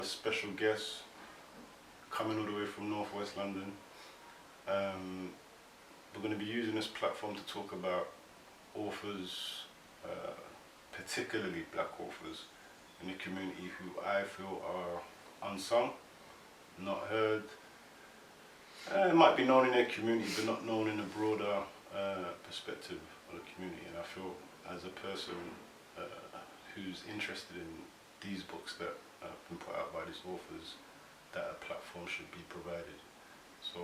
A special guest coming all the way from northwest London. We're going to be using this platform to talk about authors, particularly black authors in the community who I feel are unsung, not heard. Might be known in their community but not known in the broader perspective of the community. And I feel as a person who's interested in these books that have been put out by these authors, that a platform should be provided. So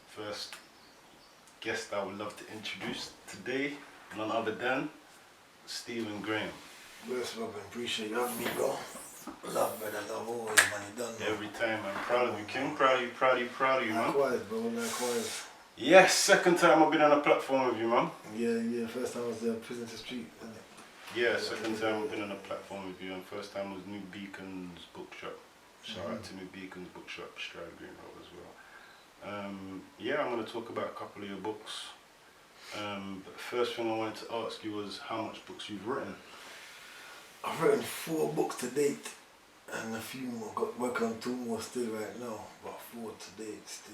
first guest I would love to introduce today, none other than Stephen Graham. Bless Robin, appreciate you having me, bro. Love, brother, love always, man. You done, Every time, I'm proud of you, King. Proud of you, man. Likewise, bro, likewise. Yes, second time I've been on a platform with you, man. Yeah, first time I was there, Prison to Street, isn't it? Yeah, second time I've been on a platform with you, and first time was New Beacon's Bookshop. Shout out to New Beacon's Bookshop, Stroud Green Road as well. Yeah, I'm going to talk about a couple of your books. But the first thing I wanted to ask you was how much books you've written. I've written 4 books to date, and a few more. Got working on 2 more still right now, but 4 to date still.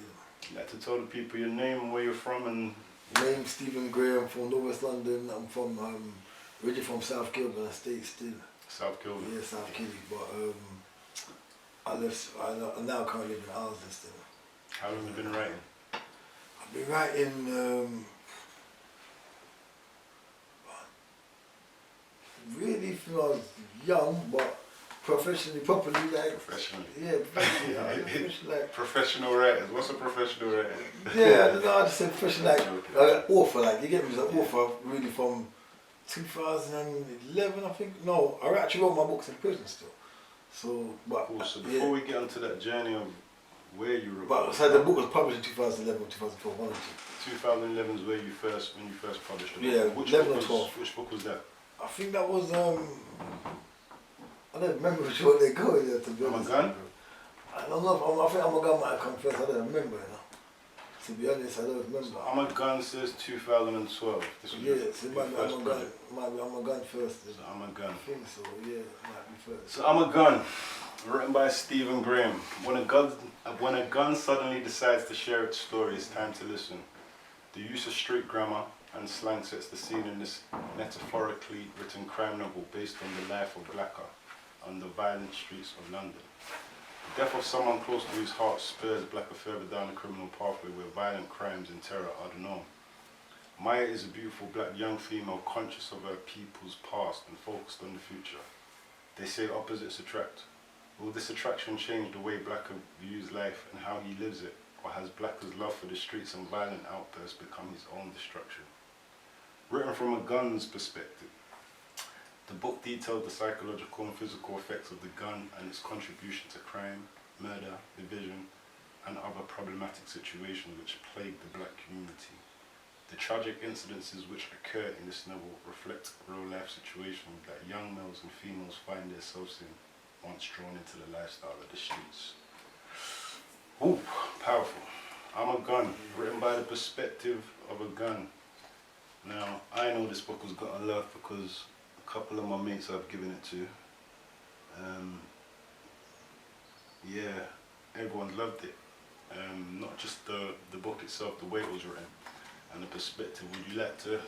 You'd like to tell the people your name and where you're from and... Name Stephen Graham from Northwest London. I'm from originally from South Kilburn Estate still. South Kilburn? Yeah, South Kilburn, but I now currently live in Islesden still. How long have you been writing? I've been writing really from I was young, but professionally, properly, like... Professionally? Yeah, professionally, like... Professional writers? What's a professional writer? Yeah, I don't know, I just said professional, like author, like, you get me, as an author really from 2011, I think. No, I actually wrote my books in prison still. So, but... Cool, so before we get onto that journey of where you wrote... But, so the book was published in 2011 or 2012, one or two. 2011 is when you first published it. Yeah, which 11 book or 12. Which book was that? I think that was, I don't remember which one they go there, to be honest. I'm a Gun? I don't know, I think I'm a Gun might have come first, I don't remember, you know. To be honest, I don't remember. So I'm a Gun says 2012. This was Yeah, so it might be first I'm a Gun, project. might be I'm a Gun first. So I'm a Gun. I think so, yeah, it might be first. So I'm a Gun, written by Stephen Graham. When a gun suddenly decides to share its story, it's time to listen. The use of street grammar and slang sets the scene in this metaphorically written crime novel based on the life of Blacker on the violent streets of London. The death of someone close to his heart spurs Blacker further down the criminal pathway where violent crimes and terror are the norm. Maya is a beautiful black young female conscious of her people's past and focused on the future. They say opposites attract. Will this attraction change the way Blacker views life and how he lives it? Or has Blacker's love for the streets and violent outbursts become his own destruction? Written from a gun's perspective, the book detailed the psychological and physical effects of the gun and its contribution to crime, murder, division, and other problematic situations which plague the black community. The tragic incidences which occur in this novel reflect real-life situations that young males and females find themselves in once drawn into the lifestyle of the streets. Ooh, powerful. I'm a Gun, written by the perspective of a gun. Now, I know this book has gotten love because a couple of my mates I've given it to. Yeah, everyone's loved it. Not just the book itself, the way it was written, and the perspective. Would you like to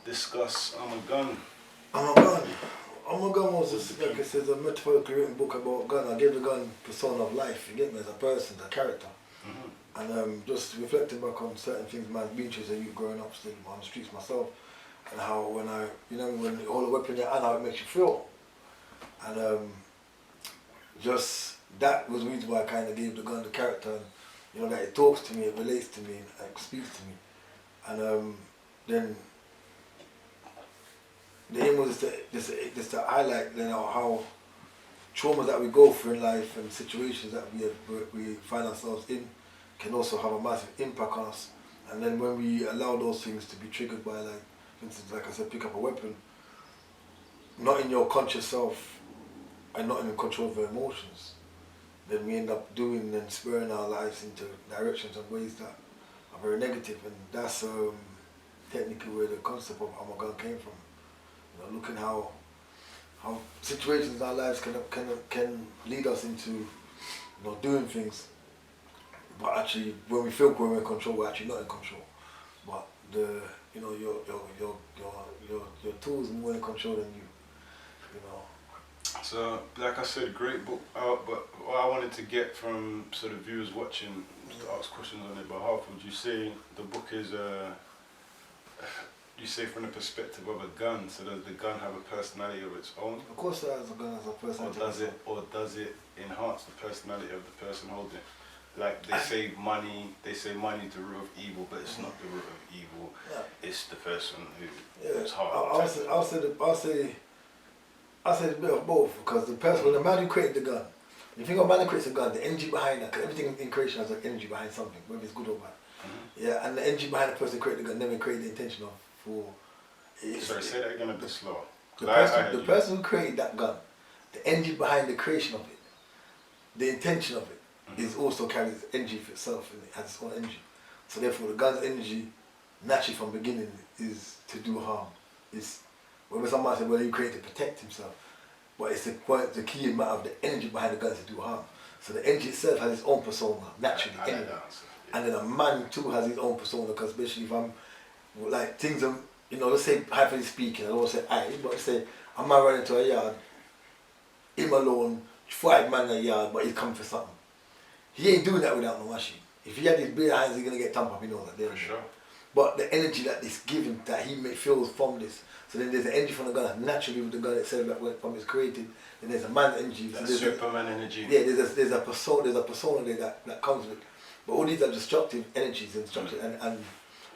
discuss I'm a Gun? I'm a Gun. I'm a Gun was, like I said, a metaphorically written book about gun. I gave the gun persona of life, you get me, as a person, a character. And just reflecting back on certain things man's been through as a youth growing up still on the streets myself, and how when when you hold a weapon in your hand, how it makes you feel. And just that was the reason why I kind of gave the gun the character, and that it talks to me, it relates to me, it speaks to me. And then the aim was just to highlight how traumas that we go through in life and situations that we find ourselves in can also have a massive impact on us. And then when we allow those things to be triggered by, like, for instance, like I said, pick up a weapon, not in your conscious self and not in control of your emotions, then we end up doing and spurring our lives into directions and ways that are very negative. And that's technically where the concept of I'm a Gun came from. Looking how how situations in our lives can lead us into doing things, but actually when we feel we're in control, we're actually not in control. But your tools are more in control than you. So, like I said, great book out, but what I wanted to get from sort of viewers watching, to ask questions on their behalf, would you say the book is, you say from the perspective of a gun, so does the gun have a personality of its own? Of course, it has a gun as a personality. Or does it enhance the personality of the person holding it? Like they say money is the root of evil, but it's not the root of evil. Yeah. It's the person who's hard. I'll say it's a bit of both, because the person, when the man who created the gun, if you think of a man who creates a gun, the energy behind that, because everything in creation has like energy behind something, whether it's good or bad. Mm-hmm. Yeah, and the energy behind the person who created the gun never created the intention of for. Sorry, say that again a bit slower. The person who created that gun, the energy behind the creation of it, the intention of it, is also carries energy for itself, and it has its own energy. So therefore, the gun's energy, naturally from the beginning, is to do harm. Whether someone said, well, he created to protect himself, but it's the key matter of the energy behind the gun is to do harm. So the energy itself has its own persona, naturally, anyway. And then a man too has his own persona, because especially if I'm, like, things are, let's say, hypothetically speaking, I don't want to say but let's say, a man running into a yard, him alone, 5 men in a yard, but he's coming for something. He ain't doing that without no machine. If he had his bare hands, he's going to get tamped up, that. For sure. But the energy that is given, that he feels from this. So then there's the energy from the gun, naturally with the gun itself that from it's created. Then there's a man's energy. That's Superman energy. Yeah, there's a persona there that comes with it. But all these are destructive energies and destructive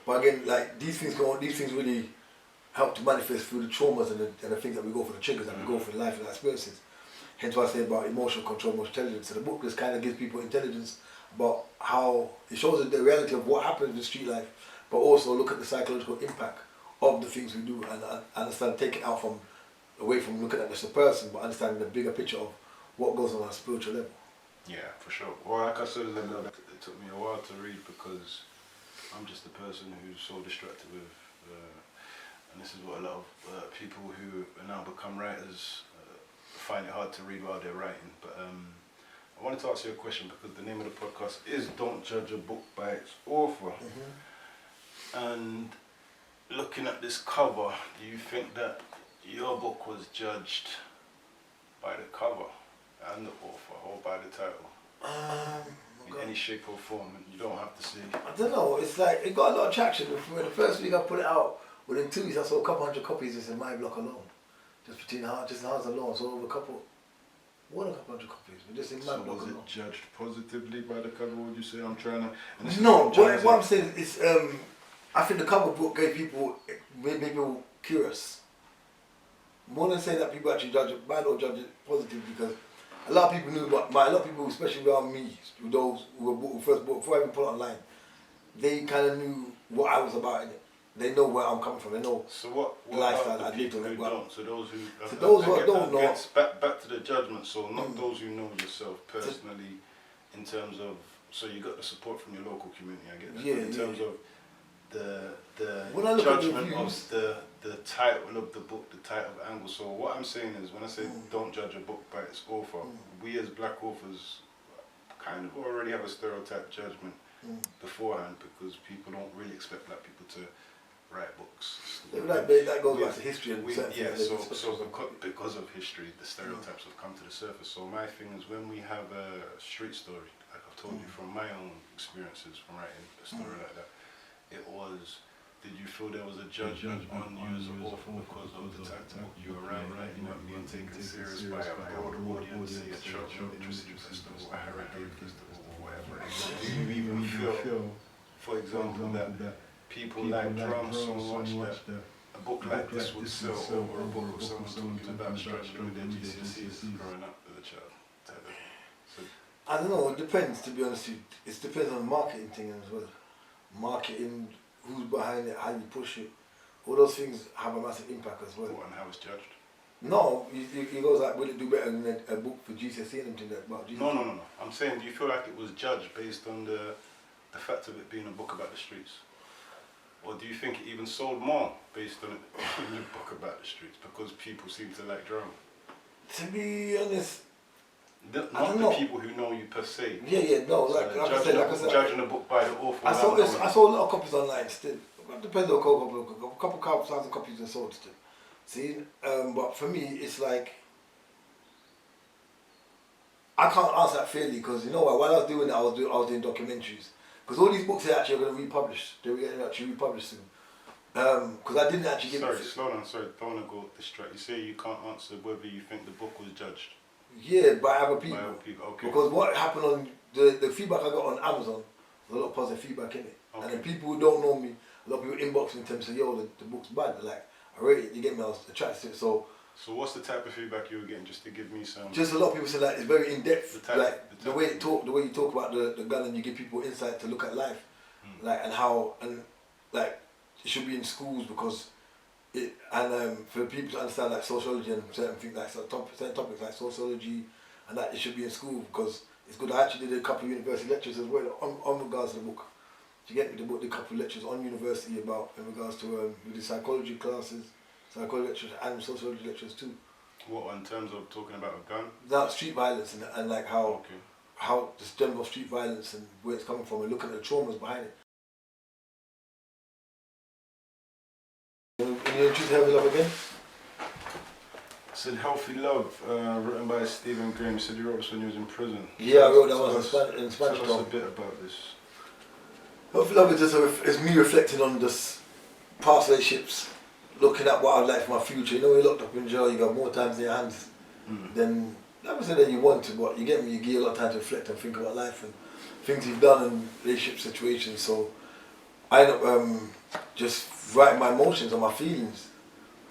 but again, like these things really help to manifest through the traumas and the things that we go through, the triggers that we go through in life and our experiences. Hence why I say about emotional control, emotional intelligence. So the book just kind of gives people intelligence about how it shows the reality of what happens in street life, but also look at the psychological impact of the things we do and understand, take it out away from looking at just a person, but understanding the bigger picture of what goes on a spiritual level. Yeah, for sure. Well, like I said, it took me a while to read because I'm just a person who's so distracted with, and this is what a lot of people who now become writers find it hard to read while they're writing. But I wanted to ask you a question because the name of the podcast is Don't Judge a Book by its Author. Mm-hmm. And looking at this cover, do you think that your book was judged by the cover and the author or by the title? In any shape or form, and you don't have to say. I don't know, it's like, it got a lot of traction. When the first week I put it out, within 2 weeks I saw a couple hundred copies just in my block alone. Just between the house alone, so over a couple hundred copies, but just in my block alone. So was it judged positively by the cover, would you say? I'm trying to... No, what I'm saying is, I think the cover book made people curious. More than saying that people actually judge it, I don't judge it positively because a lot of people knew, but a lot of people, especially around me, those who first bought, before I even put it online, they kind of knew what I was about in it. They know where I'm coming from. They know the lifestyle I lived on. Don't. So those who don't know. Back to the judgment. So not those who know yourself personally, in terms of. So you got the support from your local community. I get that. Yeah, in terms of the judgment of the title of the book, the title of the angle. So what I'm saying is, when I say don't judge a book by its author, we as black authors kind of already have a stereotype judgment beforehand because people don't really expect black people to write books. That goes back to history and because of history, the stereotypes have come to the surface. So my thing is, when we have a street story, like I've told you from my own experiences from writing a story like that, it was, did you feel there was a judgment on you as an author because of the type of book you were writing, you weren't being taken serious by a broad audience, say a church literacy festival, a heritage festival, or whatever. Do you even feel, for example, that people like drum so much that a book like this would sell over a book of someone talking about struggling with their GCSEs growing up as a child? I don't know, it depends, to be honest with you. It depends on the marketing thing as well. Marketing, who's behind it, how you push it. All those things have a massive impact as well. And how it's judged? No, he goes like, will it do better than a book for GCSE and anything about GCSE? No. I'm saying, do you feel like it was judged based on the fact of it being a book about the streets? Or do you think it even sold more based on it being a book about the streets because people seem to like drama? To be honest, Not I don't the know. people who know you per se. Yeah, no, So like I said, judging a book by the author. I saw without knowing. I saw a lot of copies online still. It depends on a couple thousand copies are sold still. See, but for me, it's like I can't answer that fairly because you know what? While I was doing it, I was doing documentaries because all these books are actually going to republish. They're getting actually republished soon. Because I didn't actually give. Sorry, slow down. Sorry, don't want to go distract. You say you can't answer whether you think the book was judged. Yeah, by other people. By other people, okay. Because what happened on the feedback I got on Amazon, there's a lot of positive feedback in it. Okay. And then people who don't know me, a lot of people inbox me and say, yo, the book's bad. They're like, I rate it, you get me, I was attracted to it. So what's the type of feedback you were getting, just to give me some? just a lot of people say like it's very in depth. The Like the way you talk about the gun and you give people insight to look at life. Like and how and like it should be in schools because it and for people to understand like sociology and certain things like certain topics like sociology and that it should be in school because it's good. I actually did a couple of university lectures as well on regards to the book. You get me the book, did a couple of lectures on university about in regards to we did psychology classes, psychology lectures and sociology lectures too. What in terms of talking about a gun? That street violence and like how Okay. how the stem of street violence and where it's coming from and looking at the traumas behind it. Can you introduce Healthy Love again? I said Healthy Love, written by Stephen Graham. You said you wrote this when you was in prison. Yeah, I wrote that one in Spanish. Tell us a bit about this. Healthy Love is just it's me reflecting on this past relationships, looking at what I'd like for my future. You know, you're locked up in jail, you got more times in your hands than never say that you want to, but you get me, you give a lot of time to reflect and think about life and things you've done in relationship situations. So I end up just writing my emotions and my feelings.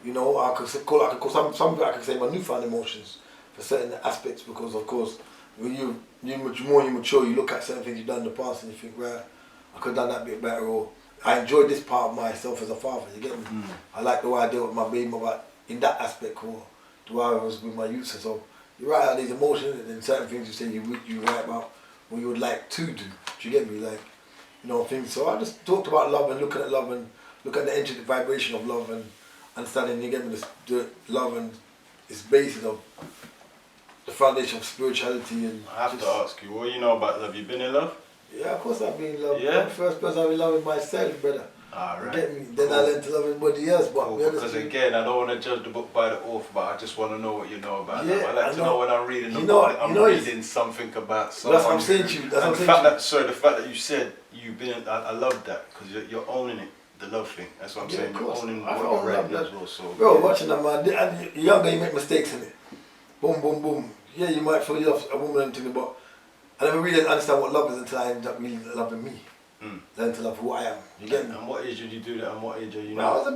You know, I could call some people I could say my newfound emotions for certain aspects because of course when you more you mature, you look at certain things you've done in the past and you think, right, I could have done that bit better, or I enjoyed this part of myself as a father. You get me? I like the way I dealt with my baby, but in that aspect, or the way I was with my youth. So you write out these emotions and certain things you say you write about what you would like to do. Do you get me? Like, you know, things. So I just talked about love and looking at love and look at the energy, the vibration of love and understanding. You get me? The love and its basis of the foundation of spirituality and. I have to ask you, what do you know about love? You been in love? Yeah, of course I've been in love. Yeah? I'm the first person I've been loving myself, brother. Alright. You get me? Then I learned to love everybody else. But Cool, because again, I don't want to judge the book by the author, but I just want to know what you know about Yeah, love. I like to know when I'm reading the You know- book that I'm you know reading something about someone. That's what I'm saying to you. That's what I'm and the saying fact to you. that, sorry, the fact that you said you've been, I love that because you're owning it, the love thing. That's what I'm Yeah, saying. of You're course. owning I what own you're love writing that. as well. So, Bro, yeah. watching that man, and you're younger, you make mistakes in it. Boom, boom, boom. Yeah, you might fall in love with a woman and thing, but I never really understand what love is until I ended up really loving me. Learn to love who I am. You get me? And what age did you do that? And what age are you Bro, I now? was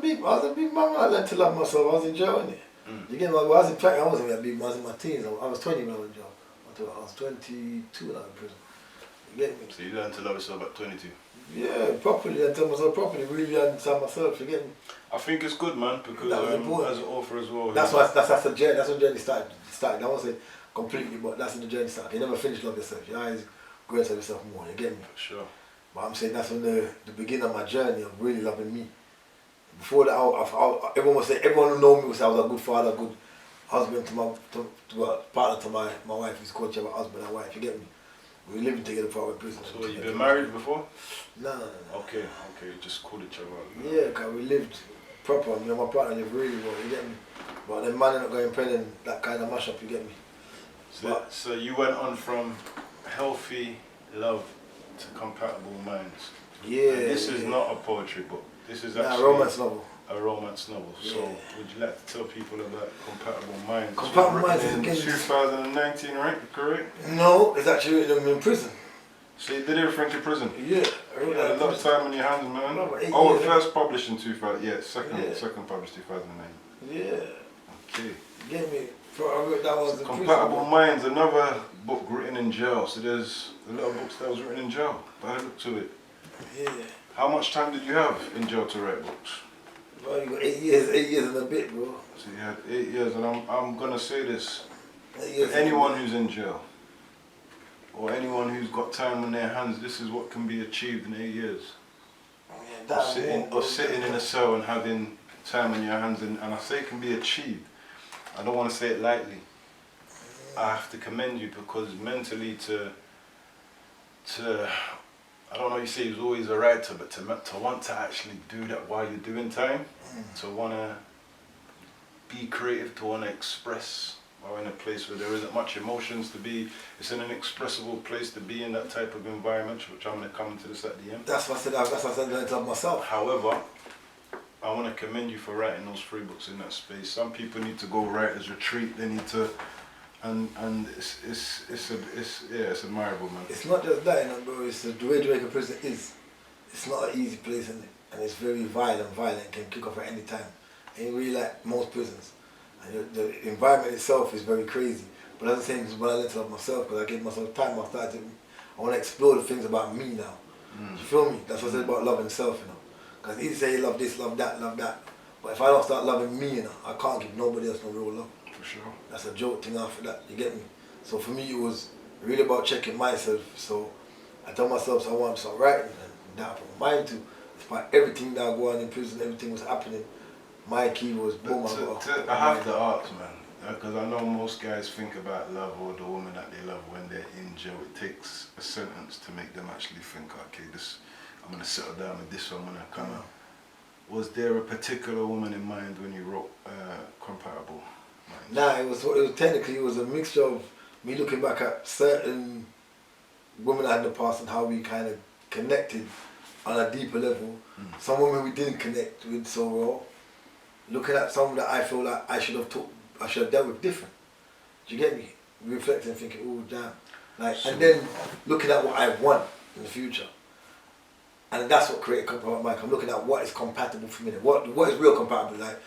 a big man. I learned to love myself. I was enjoying it. You get me? When I was in fact, I wasn't that big. I was in my teens. I was 20 when I was in jail. I was 22 when I was in prison. You get me? So you learned to love yourself at 22. Yeah, properly. I tell myself properly. Really understand myself. You get me? I think it's good, man, because That was important. as an author as well. That's the journey. That's when the journey started. I won't say completely, but that's when the journey started. You never finish love yourself. Your eyes grow into yourself more. You get me? For sure. But I'm saying that's when the beginning of my journey of really loving me. Before that, everyone would say, everyone who know me would say I was a good father, a good husband partner to my wife. Who's called each other husband and wife. You get me? We were living together before I went to prison. So you've been married before? No. Okay, just called each other out. Yeah, cause we lived proper. Me and my partner lived really well. You get me? But then man not going pregnant, that kind of mash up. You get me? So you went on from healthy love to compatible minds. Yeah. And this is not a poetry book. This is actually a romance novel. A romance novel. Yeah. So would you like to tell people about Compatible Minds? Compatible Minds is in again 2019, right? Correct? No, it's actually in prison. So you did everything in prison? Yeah. You had a lot of time on your hands, man. No, 8 Oh, years. first published in 2000, Yeah. second published 2009. Yeah. Okay. Get me? I wrote that one in Compatible prison. Minds, another book written in jail. So there's a lot of books that was written in jail. By the look to it. Yeah. How much time did you have in jail to write books? Bro, you got 8 years and a bit, bro. So you had 8 years, and I'm gonna say this: 8 years. anyone who's in jail, or anyone who's got time on their hands, this is what can be achieved in 8 years. Yeah, Of sitting in a cell and having time on your hands, and I say it can be achieved. I don't want to say it lightly. I have to commend you because mentally to I don't know, you say he was always a writer, but to want to actually do that while you're doing time, to want to be creative, to want to express, or in a place where there isn't much emotions to be, it's an inexpressible place to be in that type of environment, which I'm going to come to this at the end. That's what I said to myself. However, I want to commend you for writing those 3 books in that space. Some people need to go writer's retreat, they need to, and it's admirable, man. It's not just that, you know, bro. It's the way Jamaica prison is. It's not an easy place, and it's very violent, can kick off at any time. Ain't really like most prisons. And the environment itself is very crazy. But that's the same as when I let love myself, because I gave myself time. I want to explore the things about me now. You feel me? That's what I said about loving self, you know. Because it's easy to say love this, love that, love that. But if I don't start loving me, you know, I can't give nobody else no real love. For sure. That's a joke thing after that, you get me? So for me, it was really about checking myself. So I told myself, so I wanted to start writing, and that I put my mind to. Despite everything that go on in prison, everything was happening, my key was boom. I have to ask, man, because I know most guys think about love or the woman that they love when they're in jail. It takes a sentence to make them actually think, okay, I'm going to settle down with this one, I'm going to come out. Was there a particular woman in mind when you wrote Compatible Minds? Nah, it was technically it was a mixture of me looking back at certain women I had in the past and how we kind of connected on a deeper level. Some women we didn't connect with so well. Looking at some that I feel like I should have dealt with different. Do you get me? Reflecting, thinking, oh damn. And then looking at what I want in the future. And that's what created Compatible Minds. I'm looking at what is compatible for me. What is real compatible? Like,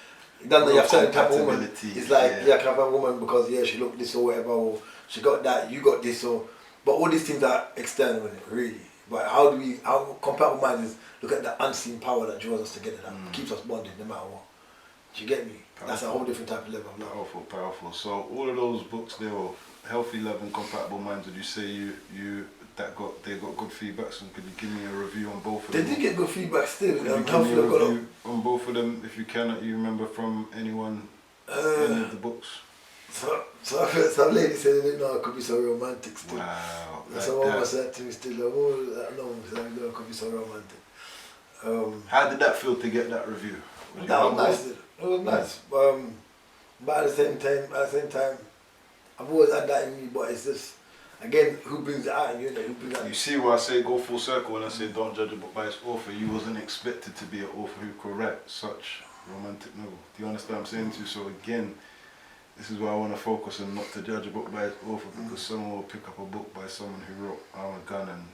it doesn't mean you have certain type of woman. It's like, yeah, I can have a woman because, yeah, she looked this or whatever, or she got that, you got this, or... But all these things are external in it, really. But how Compatible Minds is look at the unseen power that draws us together, that keeps us bonded no matter what. Do you get me? Powerful. That's a whole different type of level. Powerful. So all of those books, they were Healthy Love and Compatible Minds. Would you say they got good feedback? So could you give me a review on both of them? They did get good feedback still. Could you give me a review on both of them, if you can, that you remember from anyone any of the books? Some lady said they didn't know I could be so romantic still. Wow. That's what mama said to me still. I know I could be so romantic. How did that feel to get that review? That was nice. It was nice. But at the same time, I've always had that in me, but it's just, again, who brings it out in you? Who brings it out? You see why I say go full circle when I say don't judge a book by its author. You wasn't expected to be an author who could write such romantic novel. Do you understand what I'm saying to you? So again, this is why I want to focus on not to judge a book by its author, because someone will pick up a book by someone who wrote I'm a Gun and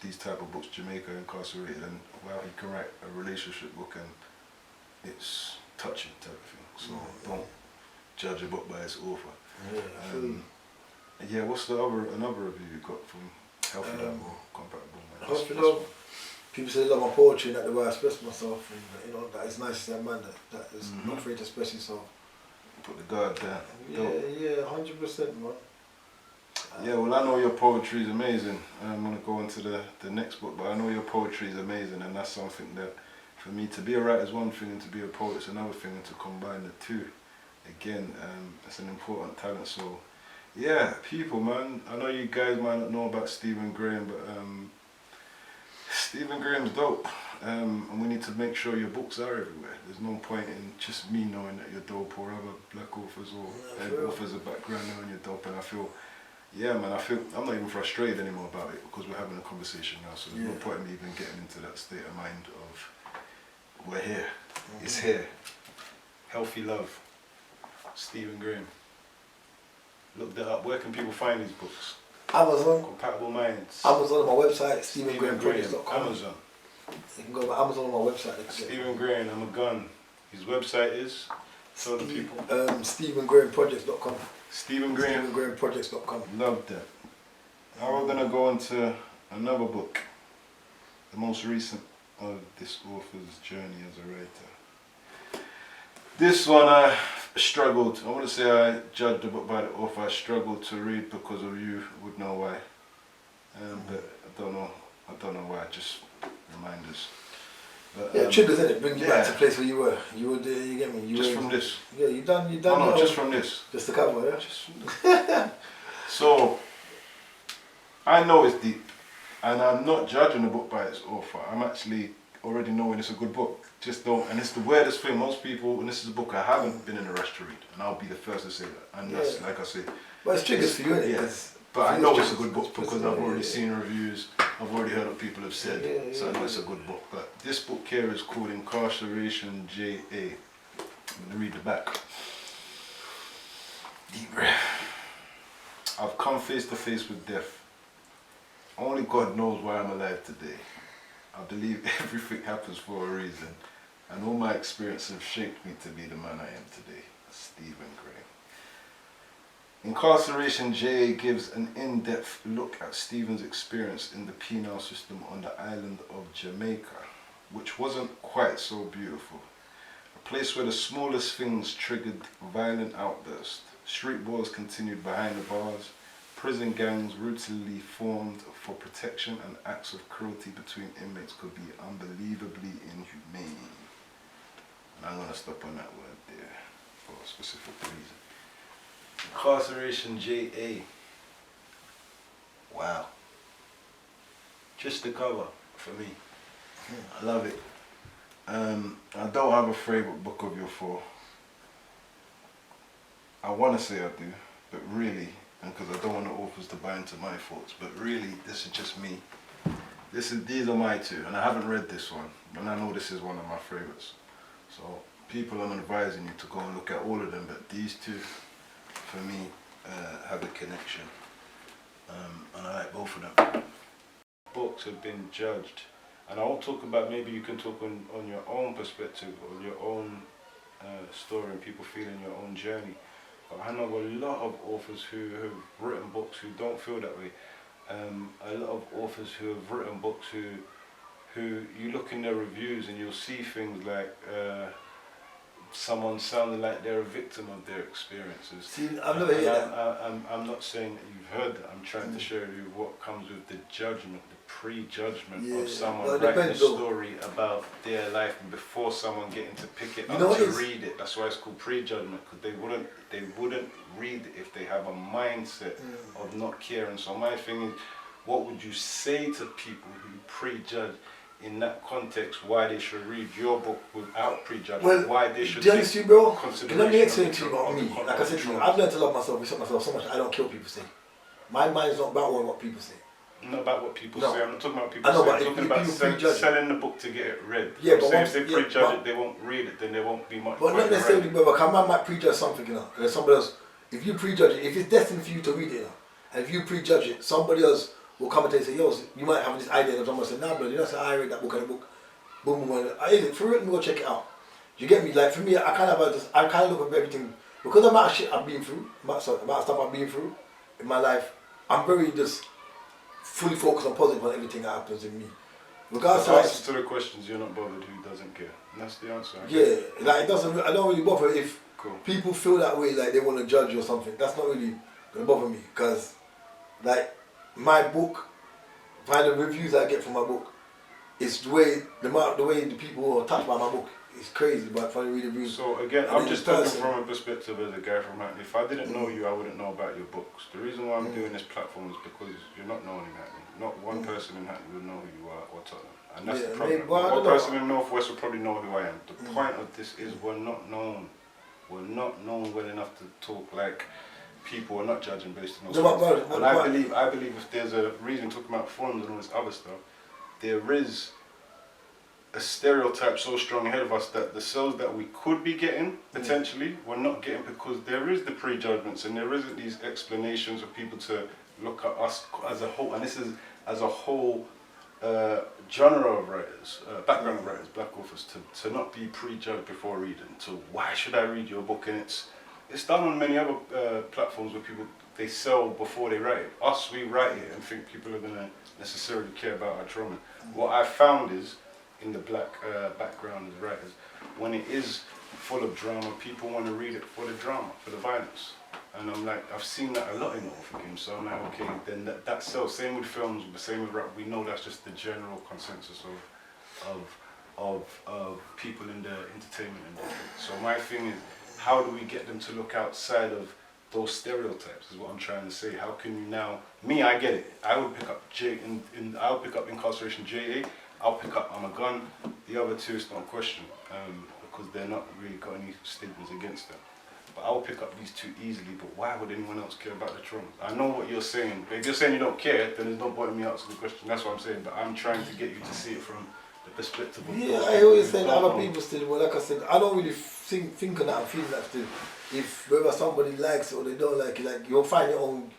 these type of books, Jamaica Incarcerated, and well, he can write a relationship book and it's touching type of thing. So don't judge a book by its author. Yeah, what's another review you got from Healthy Love or Compatible Minds? Healthy Love, people say they love my poetry and that the way I express myself, and you know, that it's nice to see a man that is not afraid to express himself. Put the guard down. Yeah, 100%, man. Yeah, well, I know your poetry is amazing. I'm going to go into the next book, but I know your poetry is amazing, and that's something that, for me, to be a writer is one thing, and to be a poet is another thing, and to combine the two, again, it's an important talent. So, yeah, people, man, I know you guys might not know about Stephen Graham, but Stephen Graham's dope, and we need to make sure your books are everywhere. There's no point in just me knowing that you're dope, or other black authors or authors of background knowing you're dope, and I feel, yeah, man, I'm not even frustrated anymore about it because we're having a conversation now, so there's no point in me even getting into that state of mind of, we're here, it's here. Healthy Love, Stephen Graham. Look that up. Where can people find these books? Amazon. Compatible Minds. Amazon on my website, StephenGrahamProjects.com. Amazon. You can go to Amazon on my website. Stephen Graham, I'm a Gun. His website is, tell the people. StephenGrahamProjects.com. Stephen Graham. StephenGrahamProjects.com. Love that. Now we're going to go into another book, the most recent of this author's journey as a writer. This one I struggled. I want to say I judged the book by the author. I struggled to read because of you would know why. But I don't know why. Just reminders. But, Yeah, triggers, innit? Bring you back yeah. to a place where you were. You were there, you get me? You Just were, from this. Yeah, you done. No, just from this. Just the cover, yeah? Just from this. So, I know it's deep. And I'm not judging the book by its author. I'm actually already knowing it's a good book. Just don't, and it's the weirdest thing. Most people, when this is a book I haven't been in a rush to read, and I'll be the first to say that. And that's, like I say, but it's triggers for you, innit? yes. But I know it's a good book because I've already seen reviews. I've already heard what people have said. So I know it's a good book. But this book here is called Incarceration J.A. I'm going to read the back. Deep breath. I've come face to face with death. Only God knows why I'm alive today. I believe everything happens for a reason, and all my experience have shaped me to be the man I am today. Stephen Graham. Incarceration J gives an in-depth look at Stephen's experience in the penal system on the island of Jamaica, which wasn't quite so beautiful. A place where the smallest things triggered violent outbursts. Street wars continued behind the bars. Prison gangs routinely formed for protection, and acts of cruelty between inmates could be unbelievably inhumane. And I'm going to stop on that word there for a specific reason. Incarceration J.A. Wow. Just the cover for me. I love it. I don't have a favourite book of your four. I want to say I do, but really, and because I don't want the authors to buy into my thoughts, but really this is just me. These are my two, and I haven't read this one, and I know this is one of my favourites. So people, I'm advising you to go and look at all of them, but these two, for me, have a connection, and I like both of them. Books have been judged, and I won't talk about, maybe you can talk on your own perspective, on your own story, and people feeling your own journey. But I know a lot of authors who have written books who don't feel that way. A lot of authors who have written books who you look in their reviews and you'll see things like someone sounding like they're a victim of their experiences. See, I've never heard that. I'm not saying that you've heard that. I'm trying to show you what comes with the judgment, the pre-judgment of someone writing a story about their life before someone getting to pick it up to read it. That's why it's called pre-judgment, because they wouldn't read it if they have a mindset of not caring. So my thing is, what would you say to people who prejudge in that context why they should read your book without prejudgment? Well, why they should do you understand, bro? consideration? Can I be excellent to you about me? Like I said to you, I've learned to love myself, respect myself so much I don't kill people say. My mind's not about what people say. Not about what people say. I'm not talking about people I know, say. but I'm talking about selling the book to get it read. Yeah, but if they prejudge it, they won't read it, then there won't be much. But not necessarily, brother. Because man might prejudge something, you know. And somebody else, if you prejudge it, if it's destined for you to read it, you know, and if you prejudge it, somebody else will come and say, yo, you might have this idea, and someone say, nah, bro, you know, say, I read that book and the book, boom, boom, boom. For real, let me go check it out. You get me? Like for me, I kind of look at everything because the amount of shit I've been through, amount of stuff I've been through in my life. I'm very just fully focused on positive on everything that happens in me. Regardless the answer to the questions, you're not bothered who doesn't care. And that's the answer. Like it doesn't. I don't really bother if people feel that way, like they want to judge you or something. That's not really gonna bother me because, like, my book, find the reviews I get from my book, it's the way the people who are touched by my book. It's crazy, but if I read the reviews. So again, I'm just talking from a perspective as a guy from Hackney. If I didn't know you, I wouldn't know about your books. The reason why I'm doing this platform is because you're not known in Hackney. Not one person in Hackney would know who you are or Tottenham. And that's the problem. One person in North West will probably know who I am. The point of this is we're not known. We're not known well enough to talk like people are not judging based on us. And I believe if there's a reason talking about forums and all this other stuff, there is a stereotype so strong ahead of us that the sales that we could be getting potentially we're not getting because there is the prejudgments and there isn't these explanations of people to look at us as a whole, and this is as a whole genre of writers, background of writers, black authors, to not be prejudged before reading. So why should I read your book? And it's done on many other platforms where people, they sell before they write it. Us, we write it and think people are going to necessarily care about our trauma. What I found is, in the black background as writers, when it is full of drama, people want to read it for the drama, for the violence. And I'm like, I've seen that a lot in author games, so I'm like, okay, then that sells. Same with films, same with rap. We know that's just the general consensus of of people in the entertainment industry. So my thing is, how do we get them to look outside of those stereotypes? Is what I'm trying to say. How can you now? Me, I get it. I would pick up I'll pick up incarceration JA. I'll pick up I'm a gun. The other two is not a question because they're not really got any stigmas against them. But I'll pick up these two easily. But why would anyone else care about the trauma? I know what you're saying. But if you're saying you don't care, then there's no point in me answering the question. That's what I'm saying. But I'm trying to get you to see it from the perspective of yeah. I always say that other people still. Well, like I said, I don't really think on that and feel that still. If whether somebody likes it or they don't like it, like you'll find your own.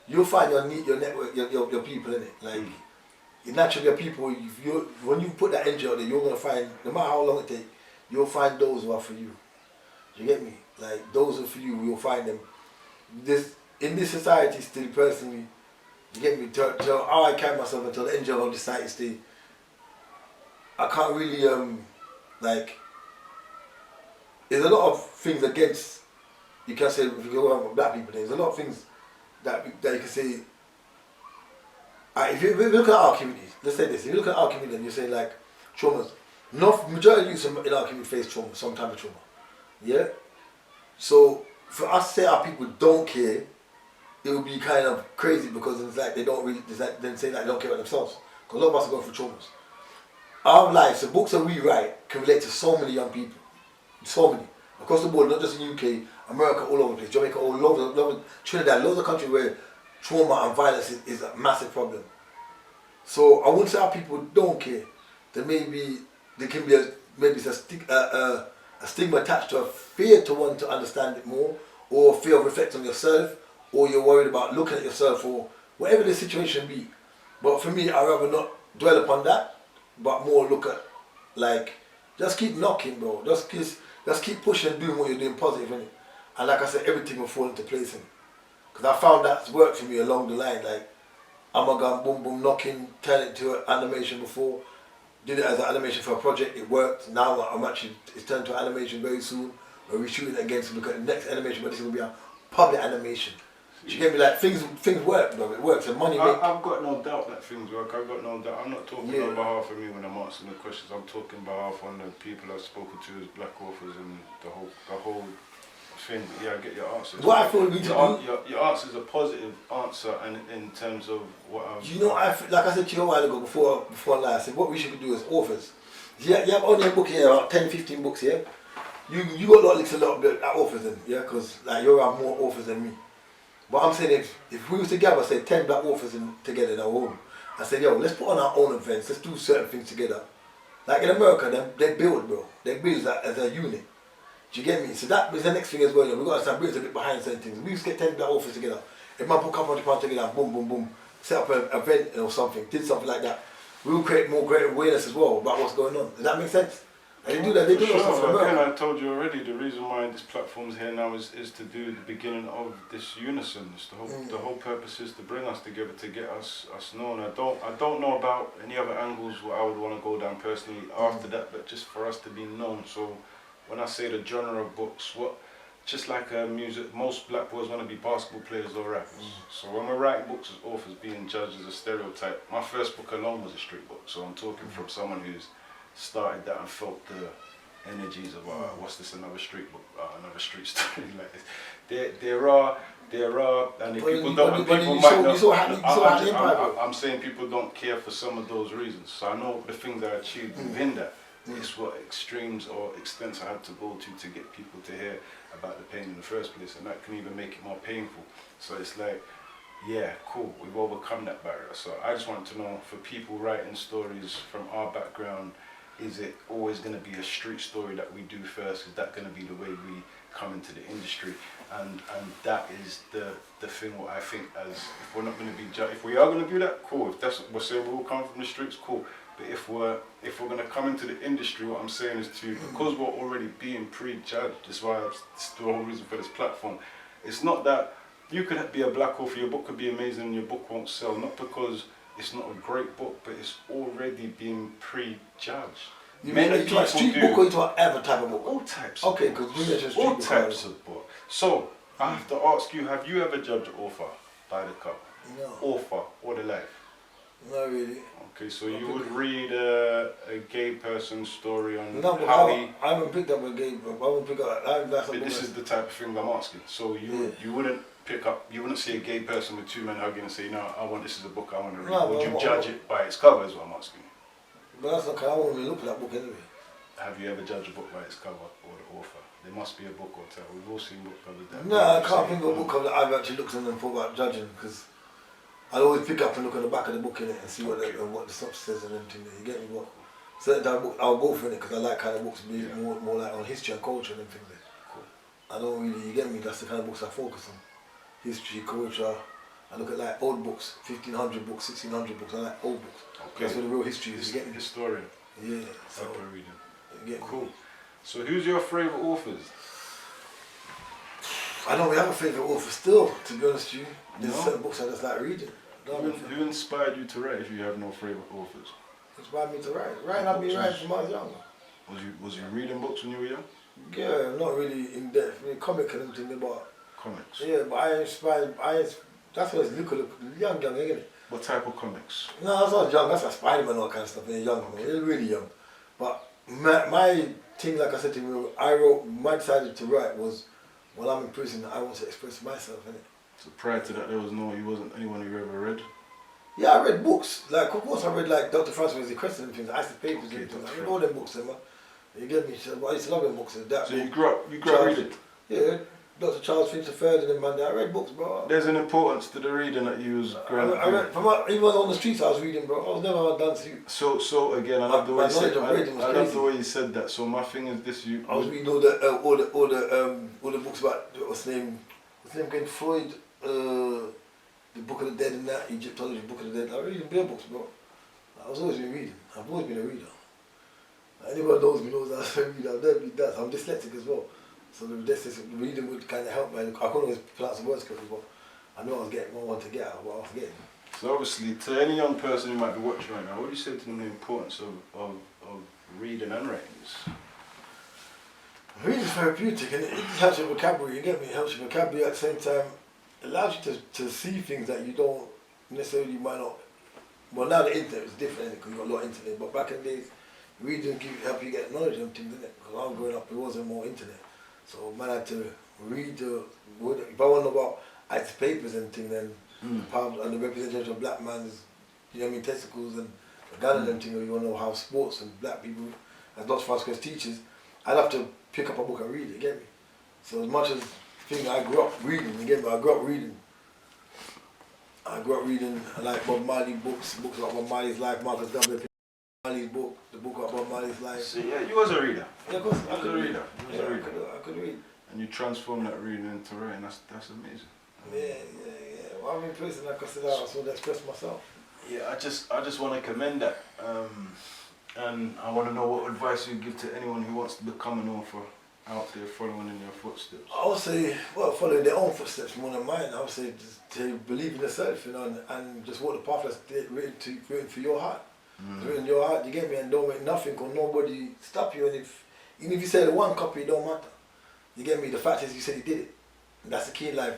You'll find your network, your people in it. Like naturally, your people. When you put that energy out there, you're gonna find. No matter how long it takes, you'll find those who are for you. You get me? Like those are for you. You'll find them. In this society, still personally, you get me. To how I carry myself until the end of the society, still, I can't really like. There's a lot of things against. You can say if you go on with black people, there's a lot of things that you can say. If you look at our communities, let's say this. If you look at our community, and you say like traumas. Majority of youth in our community face trauma, some type of trauma. Yeah. So for us to say our people don't care, it would be kind of crazy because it's like they don't really. It's like then say that they don't care about themselves. Because a lot of us are going through traumas. Our lives, the books that we write, can relate to so many young people, so many across the board, not just in the UK, America, all over the place, Jamaica, all over Trinidad, loads of countries where trauma and violence is a massive problem. So I wouldn't say our people don't care. There maybe there can be a stigma attached to a fear to want to understand it more, or fear of reflecting on yourself, or you're worried about looking at yourself, or whatever the situation be. But for me, I'd rather not dwell upon that, but more look at like just keep knocking, bro. Just keep pushing and doing what you're doing positive, innit? And like I said, everything will fall into place, innit? Because I found that's worked for me along the line. Like I'm a gun, boom, boom, knocking, turn it to an animation before. Did it as an animation for a project, it worked. Now it's turned to animation very soon. We're shooting it again to look at the next animation, but this will be a public animation. Do you get me? Like things work, bro. It works, and money I've got no doubt that things work. I've got no doubt. I'm not talking on behalf of me when I'm answering the questions. I'm talking on behalf of the people I've spoken to as black authors and the whole thing. Yeah, I get your answers. What I feel we do. Your answer is a positive answer, and in terms of what I'm. Do you know? Like I said to you a while ago before I said what we should do as authors. You have only a book here, about 10, 15 books here. You got a lot of authors in, yeah, because like you're around more authors than me. But I'm saying if we was together, say 10 black authors together in our home, I said, yo, let's put on our own events, let's do certain things together. Like in America, they build, bro. They build as a unit. Do you get me? So that is the next thing as well. We've got to start building a bit behind certain things. We used to get 10 black authors together. If man put a couple £100 together and boom, boom, boom, set up an event or something, did something like that, we will create more greater awareness as well about what's going on. Does that make sense? And they do that, stuff in America. Again, I told you already, the reason why this platform's here now is to do the beginning of this unison. The whole purpose is to bring us together, to get us known. I don't know about any other angles where I would want to go down personally after that, but just for us to be known. So when I say the genre of books, just like music, most black boys want to be basketball players or rappers. So when we're writing books as authors, being judged as a stereotype, my first book alone was a street book. So I'm talking from someone who's started that and felt the energies of what's this, another street book, another street story like this. There are, and if people don't, people might not. I'm saying people don't care for some of those reasons. So I know the things I achieved within that. It's what extremes or extents I had to go to get people to hear about the pain in the first place, and that can even make it more painful. So it's like, yeah, cool, we've overcome that barrier. So I just want to know, for people writing stories from our background, is it always going to be a street story that we do first? Is that going to be the way we come into the industry? And that is the thing what I think, as if we're not going to be judged, if we are going to do that, cool. If that's what we're saying, we all come from the streets, cool. But if we're going to come into the industry, what I'm saying is because we're already being prejudged, that's why it's the whole reason for this platform. It's not that you could be a black author, your book could be amazing and your book won't sell, not because it's not a great book, but it's already being prejudged. You mean a street book or into whatever type of book? All types. Okay, because we mentioned street book. All types of book. So I have to ask you: have you ever judged an author by the cover? No. Author or the life? Not really. Okay, so you would read a gay person's story on No, but how he... I haven't picked up a gay book. I haven't picked up. That's a But book. this is the type of thing I'm asking. So you wouldn't pick up, you wouldn't see a gay person with two men hugging and say, no, I want, this is a book I want to read. No, Would but you judge it by its cover is what I'm asking? But that's okay. I won't really look at that book anyway. Have you ever judged a book by its cover or the author? There must be a book or two. We've all seen book covers that. No, I can't think of a book cover that I've actually looked at and thought about judging because I always pick up and look at the back of the book in it and see what the synopsis says and everything. You get me? What certain type of book I'll go for it because I like kind of books more like on history and culture and everything. Cool. I don't really, you get me? That's the kind of books I focus on. History, culture. I look at like old books, 1500 books, 1600 books. I like old books. Okay. That's where the real history is. You get me? Historian. Yeah. So Type of reading. you get me? Cool. So who's your favourite authors? I don't really have a favourite author still, to be honest with you. There's No? certain books I just like reading. Who inspired you to write if you have no favourite authors? Inspired me to write. Writing, I've been writing since I was younger. Was you reading books when you were young? Yeah, not really in depth. I mean, comic and everything, but Comics. yeah, but that's what it's young, isn't it? What type of comics? No, that's not young, that's like Spider-Man and all kind of stuff, when you're young, man. You're really young. But my thing, like I said to you, my decided to write was, while I'm in prison, I want to express myself, innit? So prior to that, he wasn't anyone you ever read? Yeah, I read books. Like, of course, I read like Dr. Francis the Question and things, Ice Papers and things. I read all them books, man. You get me? So, I used to love them books. So you grew up reading? Yeah, Dr. Charles Finch III and them, man. I read books, bro. There's an importance to the reading that you was growing up. I read, even on the streets I was reading, bro. I was never done to. So again, I love the way you said. I love the way you said that. So my thing is this: I was reading all the books about what's his name again, Freud, the Book of the Dead and that, Egyptology, Book of the Dead. I was reading beer books, bro. I was always been reading. I've always been a reader. Anyone knows me knows that I'm a reader. I've never been that. I'm dyslexic as well. So the reading would kind of help me. I couldn't always pronounce the words correctly, but I know I was getting what I wanted to get out of what I was getting. So obviously, to any young person who might be watching right now, what do you say to them the importance of reading and writing? Reading is therapeutic and it helps your vocabulary, you get me? It helps your vocabulary at the same time. It allows you to see things that you don't necessarily might not. Well, now the internet is different because you've got a lot of internet, but back in the days, reading help you get knowledge and things, innit? Because I'm growing up, there wasn't more internet. So man, I had to read if I want to know about ice papers and things, then and the representation of black man's, you know what I mean, testicles and the gun and them things, or you want to know how sports and black people, as lots of us as teachers, I'd have to pick up a book and read it, you get me? So as much as I grew up reading, you get me? I grew up reading. I like Bob Marley books about Bob Marley's life, Marcus W. Marley's book, the book about Bob Marley's life. So yeah, you was a reader. Yeah, of course. I was a reader. I could read. And you transform that reading into writing. That's amazing. Yeah. Well, I'm in prison, like I said, I just want to express myself. Yeah, I just want to commend that. And I want to know what advice you give to anyone who wants to become an author out there following in your footsteps. I would say, well, following their own footsteps more than mine. I would say just to believe in yourself, you know, and just walk the path that's written for your heart. It's written in your heart, you get me, and don't make nothing or nobody stop you. And even if you say the one copy, it don't matter. You get me? The fact is you said you did it. And that's the key in life.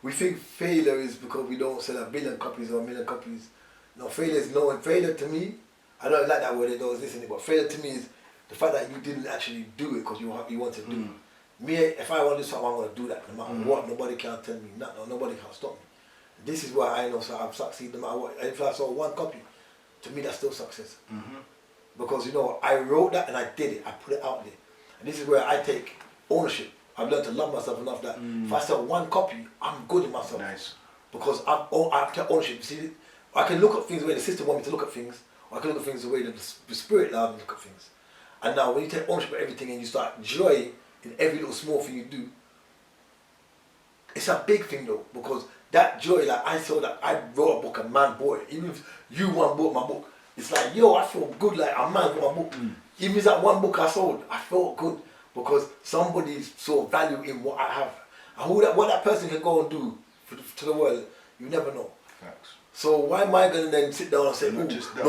We think failure is because we don't sell 1 billion copies or 1 million copies. No, failure is knowing. Failure to me, I don't like that word, it knows this, but failure to me is the fact that you didn't actually do it because you want to do it. Me, if I want to do something, I'm going to do that. No matter what, nobody can tell me nothing, nobody can stop me. This is why I know so I've succeeded no matter what. If I saw one copy, to me that's still success. Because you know, I wrote that and I did it, I put it out there. And this is where I take ownership. I've learned to love myself enough that if I sell one copy, I'm good in myself. Nice. Because I take ownership. See, I can look at things the way the system wants me to look at things, or I can look at things the way that the spirit allows me to look at things. And now when you take ownership of everything and you start joy in every little small thing you do, it's a big thing though, because that joy, like I saw that I wrote a book, a man bought it. Even if you one bought my book, it's like, yo, I feel good, like a man bought my book. Even if that one book I sold, I felt good because somebody saw value in what I have. And what that person can go and do to the world, you never know. Facts. So why am I going to then sit down and say, no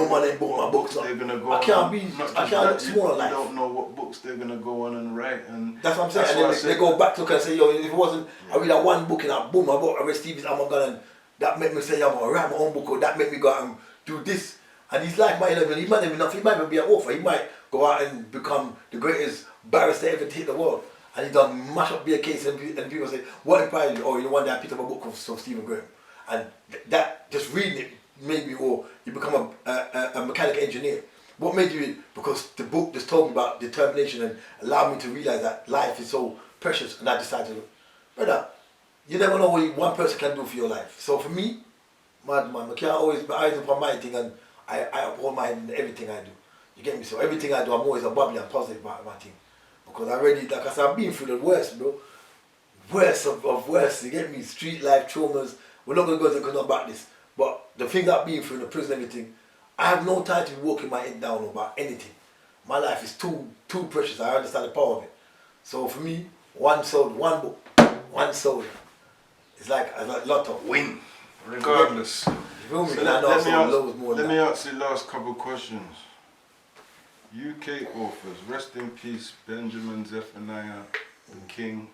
man ain't bought my books? They're gonna go I can't look small in life. You don't know what books they're going to go on and write. And that's what I'm saying. And then they go back to look and say, yo, if it wasn't, I read that one book and I boom, I bought Arrest Stevens, I'm going to that make me say I'm gonna write my own book, or that make me go out and do this. And he's like my 11, he might even be an author, he might go out and become the greatest barrister ever to hit the world. And he done mash up be a case and people say, what inspired you? Oh, you know, one day I picked up a book of Stephen Graham. And that, just reading it made me, or you become a mechanical engineer. What made you? Because the book just told me about determination and allowed me to realize that life is so precious, and I decided, brother, you never know what one person can do for your life. So for me, man, I can't always my eyes upon my thing, and I uphold my head in everything I do. You get me? So everything I do, I'm always a bubbly and positive about my thing. Because I already, like I said, I've been through the worst, bro. Worst of worst, you get me? Street life, traumas. We're not going to go into about this. But the thing I've been through in the prison and everything, I have no time to be walking my head down about anything. My life is too precious. I understand the power of it. So for me, one soul, one book, one soul. It's like lotto. Win, regardless. You feel me? So let me ask you the last couple of questions. UK authors, rest in peace, Benjamin Zephaniah, the King.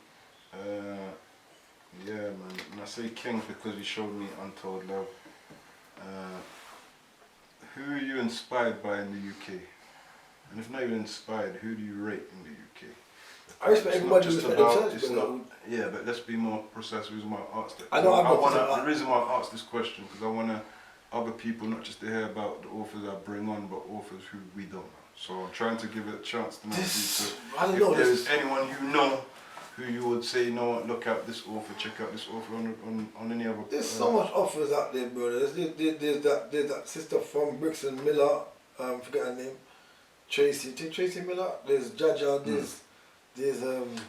Yeah, man. And I say King because he showed me Untold Love. Who are you inspired by in the UK? And if not even inspired, who do you rate in the UK? I respect everybody who respects themselves. Yeah, but let's be more precise. The reason why I asked it. The reason why I asked this question because I want other people not just to hear about the authors I bring on, but authors who we don't know. So I'm trying to give it a chance to know if there's anyone you know who you would say, you know what, look out this author, check out this author on any other. There's so much authors out there, bro. There's that sister from Bricks and Miller, forget her name, Tracy Miller. There's Jaja. There's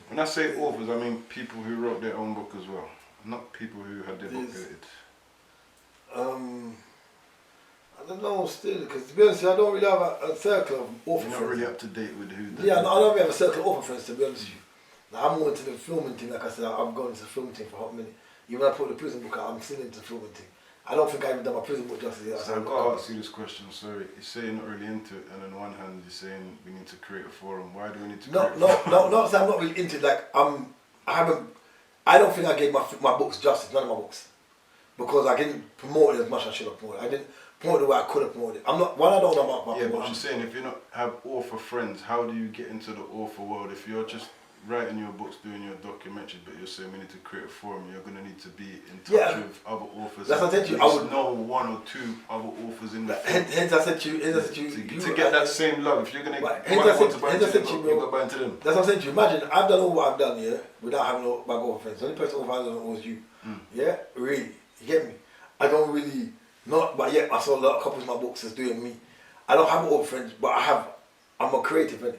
When I say authors, I mean people who wrote their own book as well, not people who had their book edited. I don't know still, because to be honest, I don't really have a circle of author friends. You're not really up to date with who. Yeah, I don't really have a circle of author friends, to be honest with you. Like, I'm more into the filming thing. Like I said, I've gone into the filming thing for a hot minute. Even when I put the prison book out, I'm still into the filming thing. I don't think I even done my prison book justice yet. So I've got to ask you this question, sorry. You say you're not really into it, and on one hand you're saying we need to create a forum. Why do we need to create a forum? No, I'm not really into it. Like, I don't think I gave my books justice, none of my books. Because I didn't promote it as much as I should have promoted it. I didn't promote it the way I could have promoted it. I don't know about yeah, but I'm saying, if you not have author friends, how do you get into the author world? If you're just writing your books, doing your documentaries, but you're saying we need to create a forum, you're going to need to be in touch with other authors. That's what I said to you. I would know one or two other authors in the field. Hence I said to you, to get that same love. If you're going to buy into them, you've got to buy into them. That's what I'm saying to you. Imagine, I've done all what I've done, yeah, without having my author friends. The only person I've done was you. Yeah, really. You get me? I don't really, but yet I saw a lot of couples in my books that's doing me. I don't have author friends, but I'm a creative, innit?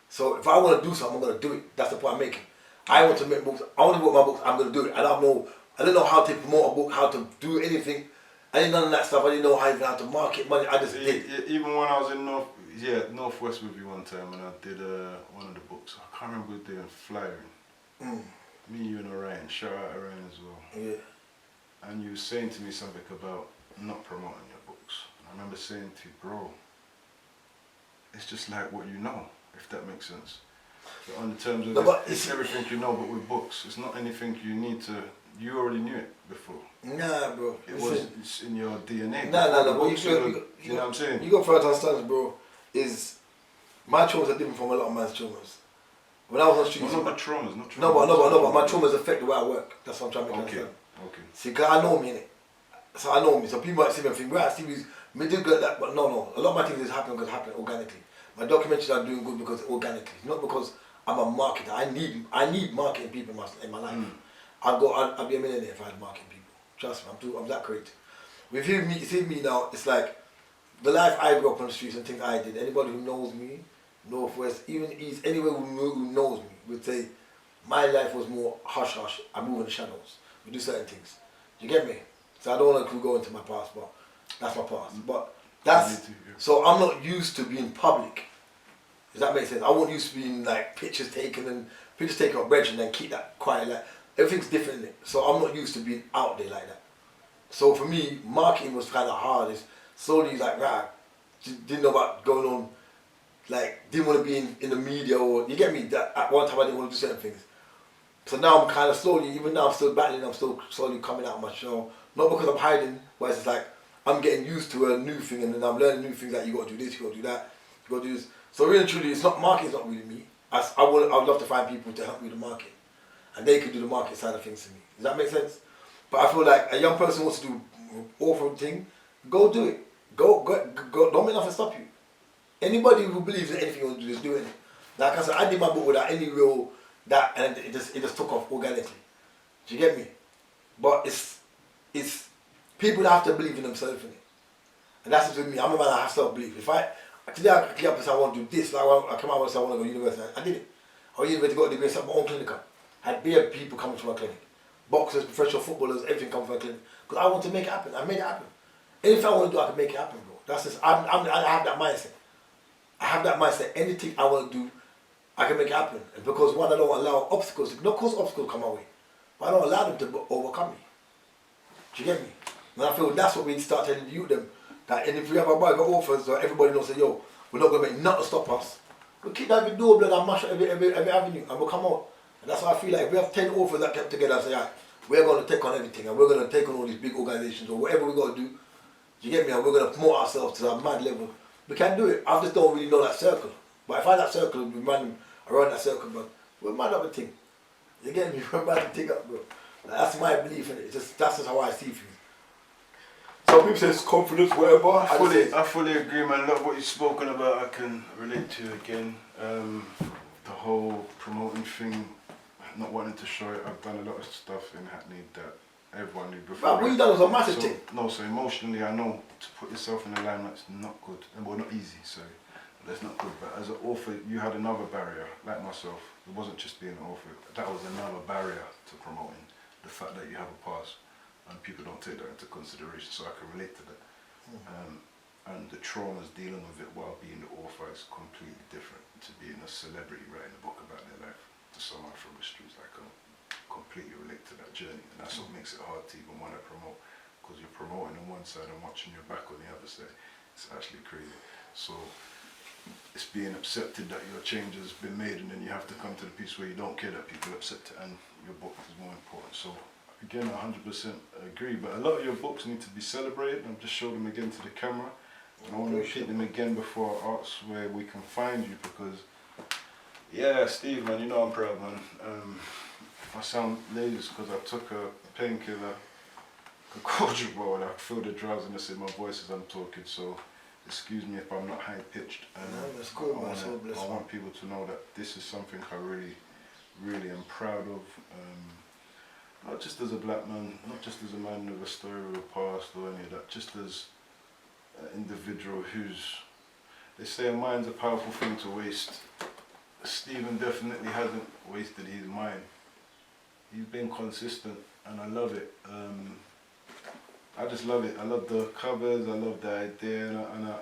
So if I want to do something, I'm going to do it. That's the point I'm making. I want to make books. I want to write my books. I'm going to do it. I don't know how to promote a book, how to do anything. I didn't know none of that stuff. I didn't know how to market money. I just did. Even when I was in Northwest with you one time, and I did one of the books. I can't remember what they were flyering. Me, you, and Orion. Shout out Orion as well. Yeah. And you were saying to me something about not promoting your books. And I remember saying to you, bro, it's just like what you know, if that makes sense. But on the terms of it's everything you know, but with books, it's not anything you need to. You already knew it before. Nah, bro. It's in your DNA. Nah. You know what I'm saying? You got to understand, bro. Is my traumas are different from a lot of man's traumas. When I was on the streets, not traumas. No, but my traumas affect the way I work. That's what I'm trying to make understand. Okay. See, cause I know me, innit? So I know me. So people might see me and think, right, Stevie's, me did good that, but no. A lot of my things is happening because it happened organically. My documentaries are doing good because organically, not because I'm a marketer. I need marketing people in my life. I'd be a millionaire if I had marketing people. Trust me, I'm that creative. With you see me now, it's like the life I grew up on the streets and things I did. Anybody who knows me, Northwest, even East, anywhere who knows me would say my life was more hush hush. I move in the shadows. We do certain things. You get me? So I don't want to go into my past, but that's my past. But so I'm not used to being public. Does that make sense? I wasn't used to being like pictures taken of bridge and then keep that quiet. Like everything's different. So I'm not used to being out there like that. So for me, marketing was kind of hard. It's slowly like didn't know about going on. Like didn't want to be in the media, or you get me? That at one time I didn't want to do certain things. So now I'm kind of slowly, even now I'm still battling, I'm still slowly coming out of my shell, Not because I'm hiding, but it's just like I'm getting used to a new thing and then I'm learning new things that you got to do this, you got to do that, you got to do this. So really and truly, it's not marketing's not really me. I would love to find people to help me with the market, and they could do the market side of things for me. Does that make sense? But I feel like a young person wants to do awful thing, go do it. Go. Don't make nothing stop you. Anybody who believes in anything you want to do, just do it. Like I said, I did my book without any real that, and it just took off organically. Do you get me? But it's people that have to believe in themselves in it, and that's just with me. I'm a man that has self-belief. Today I clear up and say I want to do this. Like I came out and said I want to go to university. I did it. I went to university, got a degree, set my own clinic up. I had bare people coming to my clinic. Boxers, professional footballers, everything come from my clinic. Because I want to make it happen. I made it happen. Anything I want to do, I can make it happen, bro. That's just, I have that mindset. I have that mindset. Anything I want to do, I can make it happen. And because one, I don't allow obstacles. Not cause obstacles come my way, but I don't allow them to overcome me. Do you get me? And I feel that's what we start telling you them. That, and if we have a bag of offers, so everybody knows, say, yo, we're not going to make nothing stop us. We'll keep that door blood and mash every avenue, and we'll come out. And that's why I feel like if we have 10 offers that kept together and say, right, we're going to take on everything, and we're going to take on all these big organizations, or whatever we got to do, you get me, and we're going to promote ourselves to a mad level, we can do it. I just don't really know that circle. But if I that circle, we run around that circle, but we're mad up a thing. You get me? We're mad to take up, bro. Like, that's my belief in it. That's just how I see things. Some people say it's confidence, whatever. I fully agree, man. A lot of what you've spoken about, I can relate to again. The whole promoting thing, not wanting to show it. I've done a lot of stuff in Hackney that everyone knew before. But what you done was a massive thing. No, so emotionally, I know to put yourself in the limelight's not good. Well, not easy, sorry. That's not good. But as an author, you had another barrier, like myself. It wasn't just being an author. That was another barrier to promoting. The fact that you have a past. And people don't take that into consideration, so I can relate to that. And the traumas dealing with it while being the author is completely different to being a celebrity writing a book about their life to someone from the streets. I can completely relate to that journey, and that's what makes it hard to even want to promote, because you're promoting on one side and watching your back on the other side. It's actually crazy. So it's being accepted that your change has been made, and then you have to come to the piece where you don't care that people accept it, and your book is more important. So again, 100% agree, but a lot of your books need to be celebrated. I've just showed them again to the camera, and I want to repeat them again before I ask where we can find you, because, yeah, Steve, man, you know I'm proud, man. If I sound lazy, it's because I took a painkiller, a Coldribol, and I feel the drowsiness in my voice as I'm talking, so excuse me if I'm not high-pitched. No, that's cool, man. I want people to know that this is something I really, really am proud of. Not just as a black man, not just as a man with a story of a past or any of that, just as an individual who's, they say a mind's a powerful thing to waste. Stephen definitely hasn't wasted his mind. He's been consistent, and I love it. I just love it. I love the covers, I love the idea,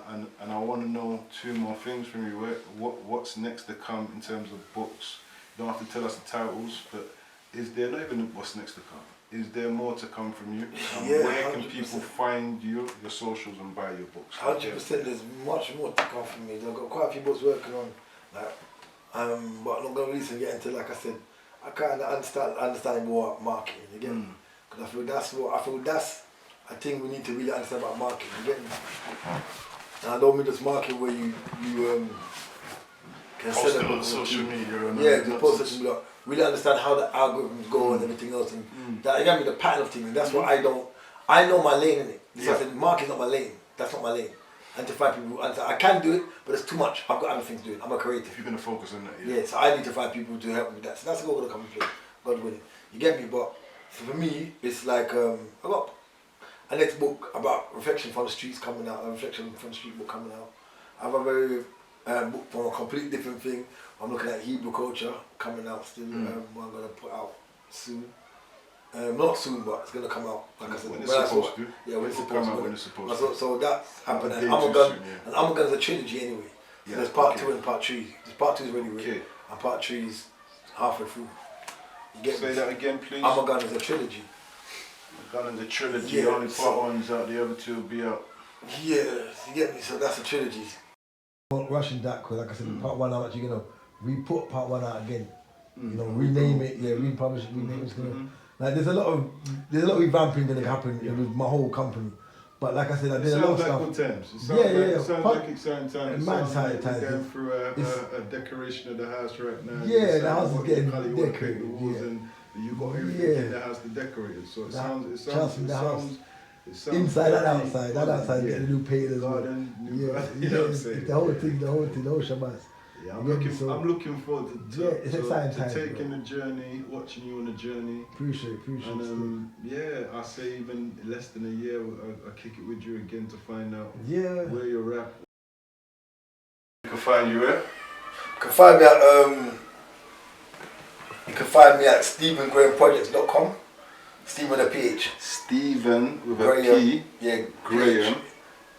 and I want to know two more things from you. What's next to come in terms of books? You don't have to tell us the titles, but is there, not even what's next to come, is there more to come from you? Yeah, where can 100%. people find you, your socials, and buy your books? 100%, there's much more to come from me. I've got quite a few books working on, like, but I'm not going to really get into, like I said, I kind of understand more marketing, you get me? Because I feel that's a thing we need to really understand about marketing, you get me? And I don't mean just marketing where you can Post set it up on social media. And yeah, just post social media. Really understand how the algorithms go and everything else, and that you got me the pattern of things. And that's what I don't. I know my lane in it. This I said, marketing's not my lane. That's not my lane. And to find people who understand, I can do it, but it's too much. I've got other things to do. I'm a creative. You're gonna focus on that. Yeah, so I need to find people to help me with that. So that's going to come and play. God willing, you get me. But for me, it's like I got a next book about reflection from the streets coming out. A reflection from the street book coming out. I have a very book from a completely different thing. I'm looking at Hebrew culture coming out still. I'm going to put out soon. Not soon, but it's going to come out. Like I said, when it's supposed to. Yeah, when it's supposed come to. out when it's supposed to. So that's happening. And Soon, and I'm going to a trilogy anyway. So Yeah, there's part okay. 2 and part 3. There's part 2 is already written, Okay. and part 3 is halfway through. You get Say me? that again, please. I'm a Gun is a trilogy. Gun and the trilogy. Yeah, Only so- part 1's out. The other 2 will be out. Yeah, you get me? So that's a trilogy. I'm not rushing that because, like I said, part 1 I'm actually going to re-put part 1 out again. You know, rename it, republish it, rename it. Like there's a lot of revamping gonna happen with my whole company. But like I said, I did a lot of stuff. Good times. It sounds like exciting times. It Mad sounds like times. we're going through a decoration of the house right now. Yeah, the house is getting decorated. decorated. And you got everything in the house to decorate it. So it sounds inside and outside. That outside getting a new paint as well. Garden, new Yeah, garden, you know what I'm saying? the whole thing, the whole shabazz. Yeah, I'm looking forward to taking the journey, watching you on the journey. Appreciate and I say even less than a year, I'll kick it with you again to find out where you're at. You can find you where? You can find me at StephenGrahamProjects.com. Stephen with a PH. Stephen with Graham. a P. Yeah, Graham.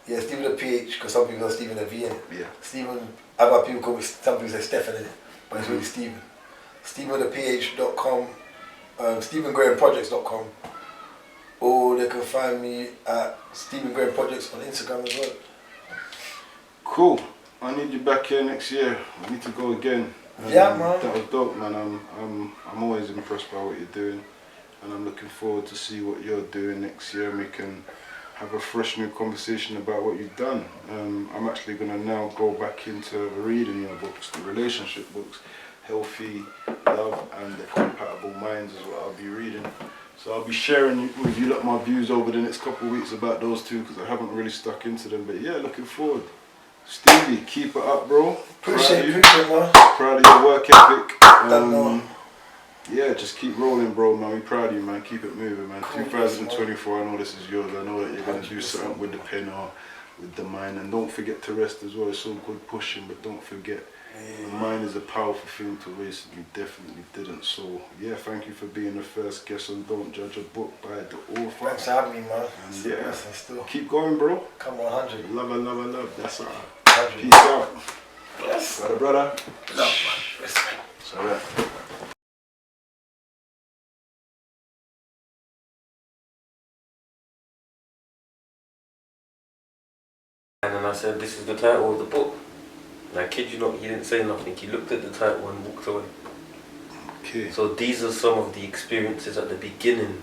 Yeah, Stephen with a PH, because some people are Stephen with a V in it. Yeah. Stephen, other people call me, some people say Stephen in it, but it's really Stephen. Stephen with a PH.com, StephenGrahamProjects.com, or they can find me at Stephen Graham Projects on Instagram as well. Cool. I need you back here next year. I need to go again. Yeah, man. That was dope, man. I'm always impressed by what you're doing, and I'm looking forward to see what you're doing next year, and we can have a fresh new conversation about what you've done. I'm actually going to now go back into reading your books, the relationship books. Healthy Love and the Compatible Minds is what I'll be reading. So I'll be sharing with you my views over the next couple of weeks about those two, because I haven't really stuck into them. But yeah, looking forward. Stevie, keep it up, bro. Appreciate man. Proud of your work ethic. Yeah, just keep rolling, bro, man. We're proud of you, man. Keep it moving, man. 2024, I know this is yours. I know that you're going to do something with the pen or with the mind. And don't forget to rest as well. It's so good pushing, but don't forget. The mind is a powerful thing to waste, and you definitely didn't. So, yeah, thank you for being the first guest on Don't Judge a Book by the Author. Thanks for having me, man. And yeah, keep going, bro. Come on, 100. Love. That's all. 100. Peace out. Yes. Brother. Love, man. Respect. Sorry. And then I said, this is the title of the book. And I kid you not, he didn't say nothing. He looked at the title and walked away. Okay. So these are some of the experiences at the beginning